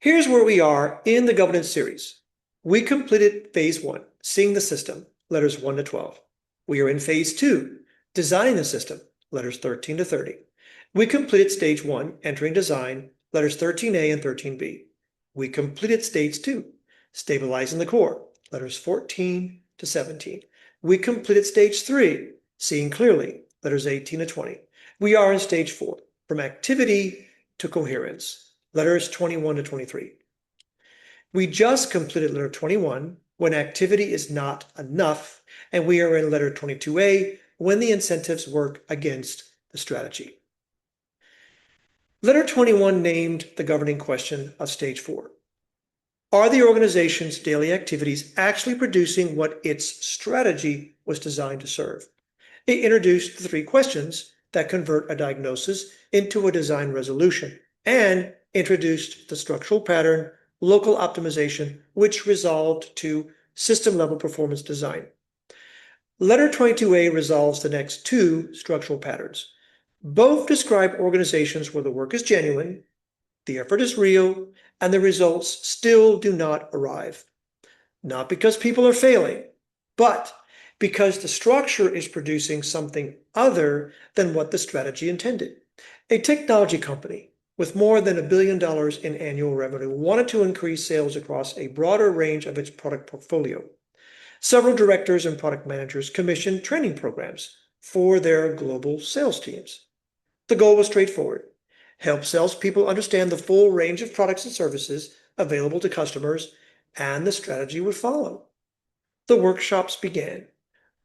Here's where we are in the governance series. We completed phase 1, seeing the system, letters 1 to 12. We are in phase 2, designing the system, letters 13 to 30. We completed stage 1, entering design, letters 13A and 13B. We completed stage 2, stabilizing the core, letters 14 to 17. We completed stage 3, seeing clearly, letters 18 to 20. We are in stage 4, from activity to coherence, letters 21 to 23. We just completed letter 21 when activity is not enough, and we are in letter 22A when the incentives work against the strategy. Letter 21 named the governing question of stage 4. Are the organization's daily activities actually producing what its strategy was designed to serve? It introduced the 3 questions that convert a diagnosis into a design resolution, and introduced the structural pattern, local optimization, which resolved to system-level performance design. Letter 22A resolves the next 2 structural patterns. Both describe organizations where the work is genuine, the effort is real, and the results still do not arrive. Not because people are failing, but because the structure is producing something other than what the strategy intended. A technology company with more than $1 billion in annual revenue wanted to increase sales across a broader range of its product portfolio. Several directors and product managers commissioned training programs for their global sales teams. The goal was straightforward: help salespeople understand the full range of products and services available to customers, and the strategy would follow. The workshops began.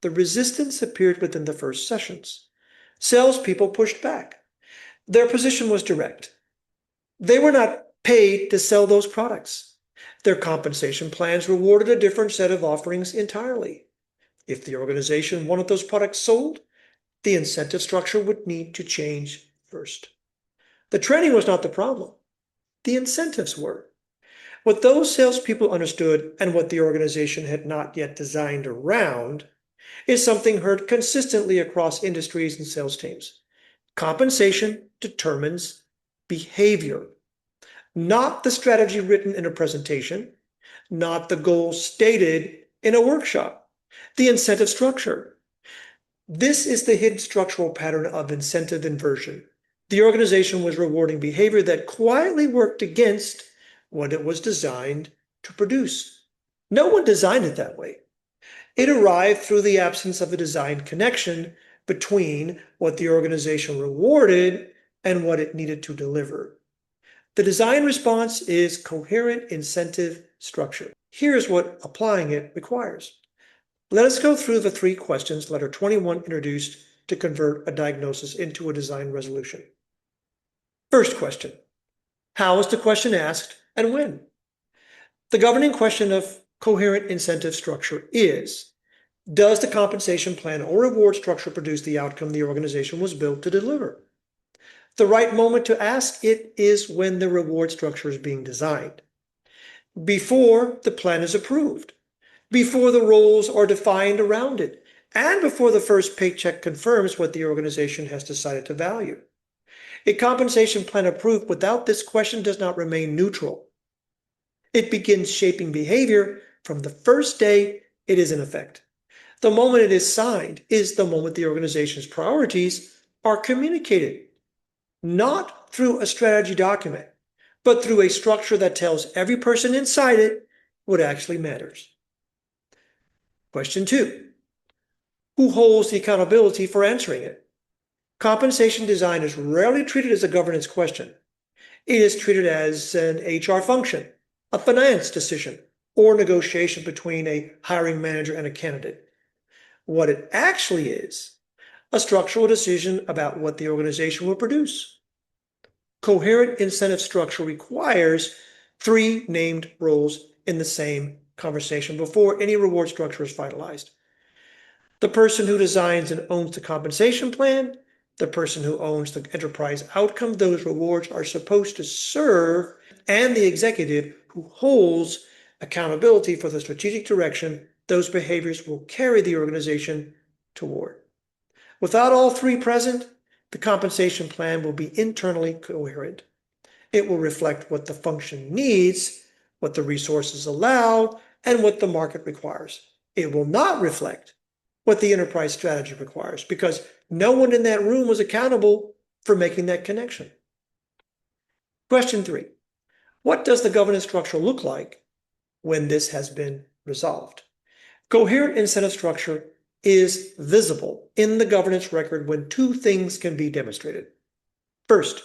The resistance appeared within the first sessions. Salespeople pushed back. Their position was direct. They were not paid to sell those products. Their compensation plans rewarded a different set of offerings entirely. If the organization wanted those products sold, the incentive structure would need to change first. The training was not the problem. The incentives were. What those salespeople understood, and what the organization had not yet designed around, is something heard consistently across industries and sales teams. Compensation determines behavior, not the strategy written in a presentation, not the goal stated in a workshop. The incentive structure. This is the hidden structural pattern of incentive inversion. The organization was rewarding behavior that quietly worked against what it was designed to produce. No one designed it that way. It arrived through the absence of a designed connection between what the organization rewarded and what it needed to deliver. The design response is coherent incentive structure. Here's what applying it requires. Let us go through the 3 questions letter 21 introduced to convert a diagnosis into a design resolution. First question: how is the question asked and when? The governing question of coherent incentive structure is: does the compensation plan or reward structure produce the outcome the organization was built to deliver? The right moment to ask it is when the reward structure is being designed, before the plan is approved, before the roles are defined around it, and before the first paycheck confirms what the organization has decided to value. A compensation plan approved without this question does not remain neutral. It begins shaping behavior from the first day it is in effect. The moment it is signed is the moment the organization's priorities are communicated, not through a strategy document, but through a structure that tells every person inside it what actually matters. Question 2: who holds the accountability for answering it? Compensation design is rarely treated as a governance question. It is treated as an HR function, a finance decision, or negotiation between a hiring manager and a candidate. What it actually is: a structural decision about what the organization will produce. Coherent incentive structure requires 3 named roles in the same conversation before any reward structure is finalized. The person who designs and owns the compensation plan, the person who owns the enterprise outcome those rewards are supposed to serve, and the executive who holds accountability for the strategic direction those behaviors will carry the organization toward. Without all 3 present, the compensation plan will be internally coherent. It will reflect what the function needs, what the resources allow, and what the market requires. It will not reflect what the enterprise strategy requires because no one in that room was accountable for making that connection. Question 3. What does the governance structure look like when this has been resolved? Coherent incentive structure is visible in the governance record when two things can be demonstrated. First,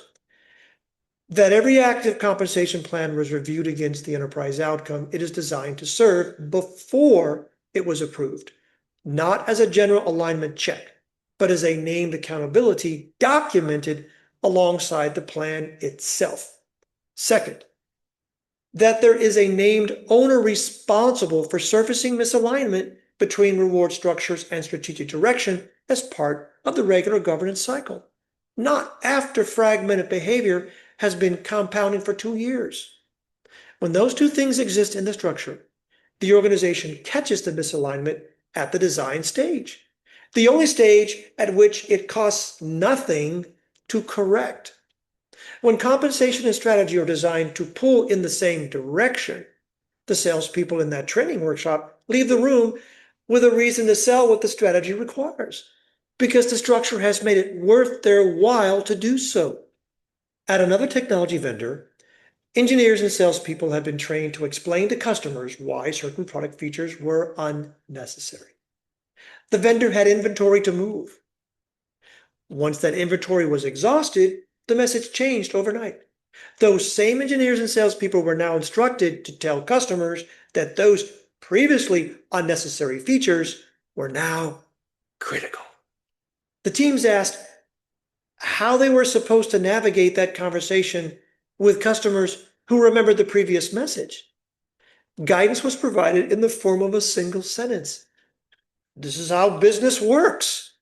that every active compensation plan was reviewed against the enterprise outcome it is designed to serve before it was approved, not as a general alignment check, but as a named accountability documented alongside the plan itself. Second, that there is a named owner responsible for surfacing misalignment between reward structures and strategic direction as part of the regular governance cycle, not after fragmented behavior has been compounding for 2 years. When those two things exist in the structure, the organization catches the misalignment at the design stage, the only stage at which it costs nothing to correct. When compensation and strategy are designed to pull in the same direction, the salespeople in that training workshop leave the room with a reason to sell what the strategy requires, because the structure has made it worth their while to do so. At another technology vendor, engineers and salespeople have been trained to explain to customers why certain product features were unnecessary. The vendor had inventory to move. Once that inventory was exhausted, the message changed overnight. Those same engineers and salespeople were now instructed to tell customers that those previously unnecessary features were now critical. The teams asked how they were supposed to navigate that conversation with customers who remembered the previous message. Guidance was provided in the form of a single sentence. This is how business works.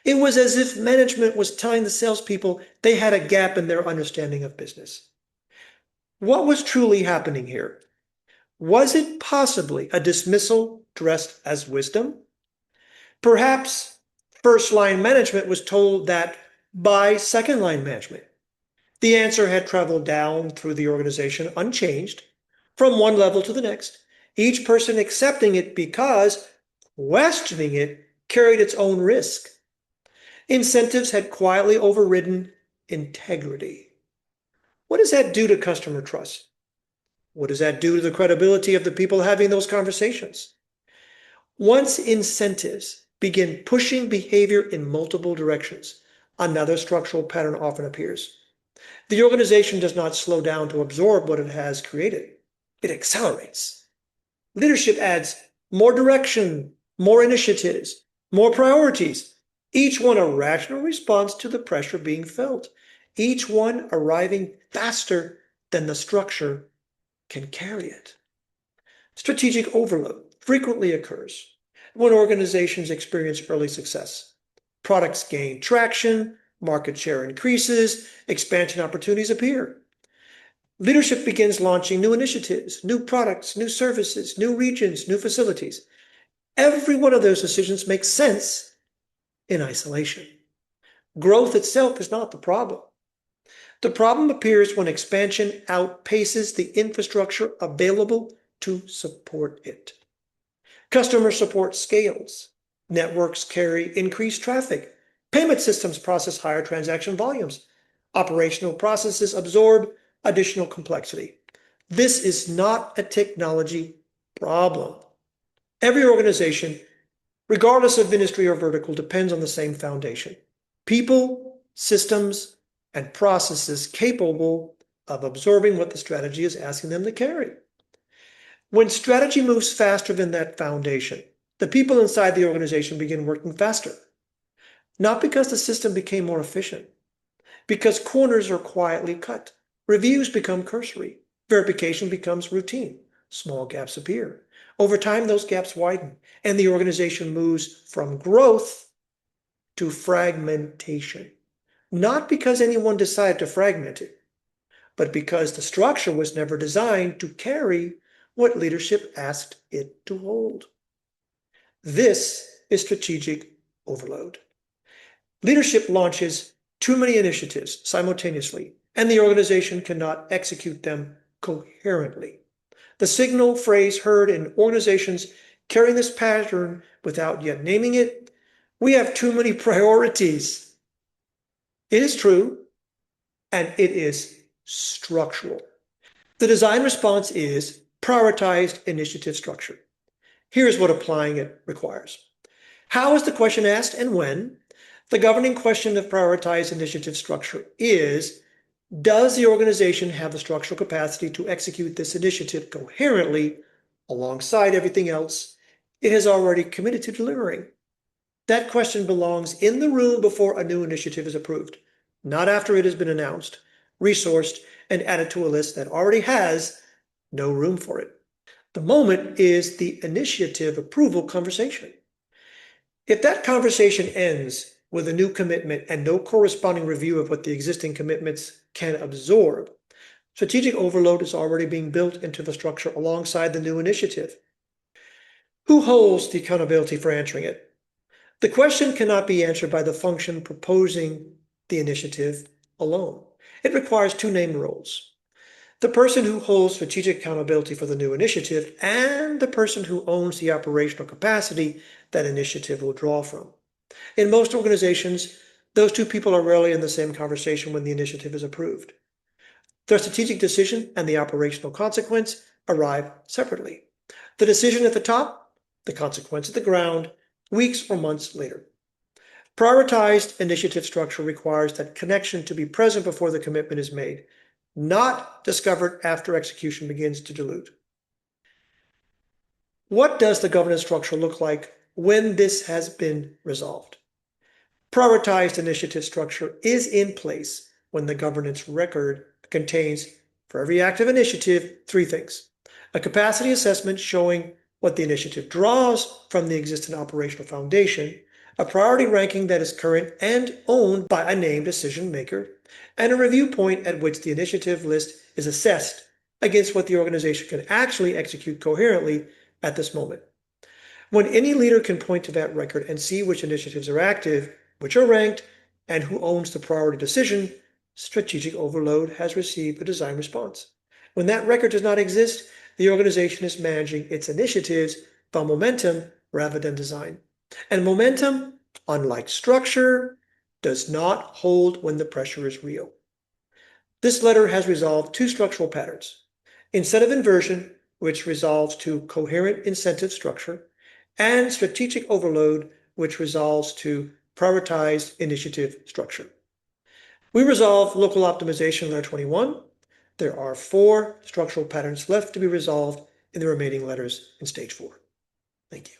It was as if management was telling the salespeople they had a gap in their understanding of business. What was truly happening here? Was it possibly a dismissal dressed as wisdom? Perhaps first-line management was told that by second-line management. The answer had traveled down through the organization unchanged, from one level to the next, each person accepting it because questioning it carried its own risk. Incentives had quietly overridden integrity. What does that do to customer trust? What does that do to the credibility of the people having those conversations? Once incentives begin pushing behavior in multiple directions, another structural pattern often appears. The organization does not slow down to absorb what it has created. It accelerates. Leadership adds more direction, more initiatives, more priorities, each one a rational response to the pressure being felt, each one arriving faster than the structure can carry it. Strategic overload frequently occurs when organizations experience early success. Products gain traction, market share increases, expansion opportunities appear. Leadership begins launching new initiatives, new products, new services, new regions, new facilities. Every one of those decisions makes sense in isolation. Growth itself is not the problem. The problem appears when expansion outpaces the infrastructure available to support it. Customer support scales. Networks carry increased traffic. Payment systems process higher transaction volumes. Operational processes absorb additional complexity. This is not a technology problem. Every organization, regardless of industry or vertical, depends on the same foundation: people, systems, and processes capable of absorbing what the strategy is asking them to carry. When strategy moves faster than that foundation, the people inside the organization begin working faster. Not because the system became more efficient, because corners are quietly cut. Reviews become cursory. Verification becomes routine. Small gaps appear. Over time, those gaps widen, and the organization moves from growth to fragmentation. Not because anyone decided to fragment it, but because the structure was never designed to carry what leadership asked it to hold. This is strategic overload. Leadership launches too many initiatives simultaneously, and the organization cannot execute them coherently. The signal phrase heard in organizations carrying this pattern without yet naming it: we have too many priorities. It is true, and it is structural. The design response is prioritized initiative structure. Here's what applying it requires. How is the question asked and when? The governing question of prioritized initiative structure is, does the organization have the structural capacity to execute this initiative coherently alongside everything else it has already committed to delivering? That question belongs in the room before a new initiative is approved, not after it has been announced, resourced, and added to a list that already has no room for it. The moment is the initiative approval conversation. If that conversation ends with a new commitment and no corresponding review of what the existing commitments can absorb, strategic overload is already being built into the structure alongside the new initiative. Who holds the accountability for answering it? The question cannot be answered by the function proposing the initiative alone. It requires two named roles: the person who holds strategic accountability for the new initiative and the person who owns the operational capacity that initiative will draw from. In most organizations, those two people are rarely in the same conversation when the initiative is approved. The strategic decision and the operational consequence arrive separately. The decision at the top, the consequence at the ground, weeks or months later. Prioritized initiative structure requires that connection to be present before the commitment is made, not discovered after execution begins to dilute. What does the governance structure look like when this has been resolved? Prioritized initiative structure is in place when the governance record contains, for every active initiative, three things: a capacity assessment showing what the initiative draws from the existing operational foundation, a priority ranking that is current and owned by a named decision maker, and a review point at which the initiative list is assessed against what the organization can actually execute coherently at this moment. When any leader can point to that record and see which initiatives are active, which are ranked, and who owns the priority decision, strategic overload has received a design response. When that record does not exist, the organization is managing its initiatives by momentum rather than design. And momentum, unlike structure, does not hold when the pressure is real. This letter has resolved two structural patterns: incentive inversion, which resolves to coherent incentive structure, and strategic overload, which resolves to prioritized initiative structure. We resolve local optimization letter 21. There are 4 structural patterns left to be resolved in the remaining letters in stage 4. Thank you.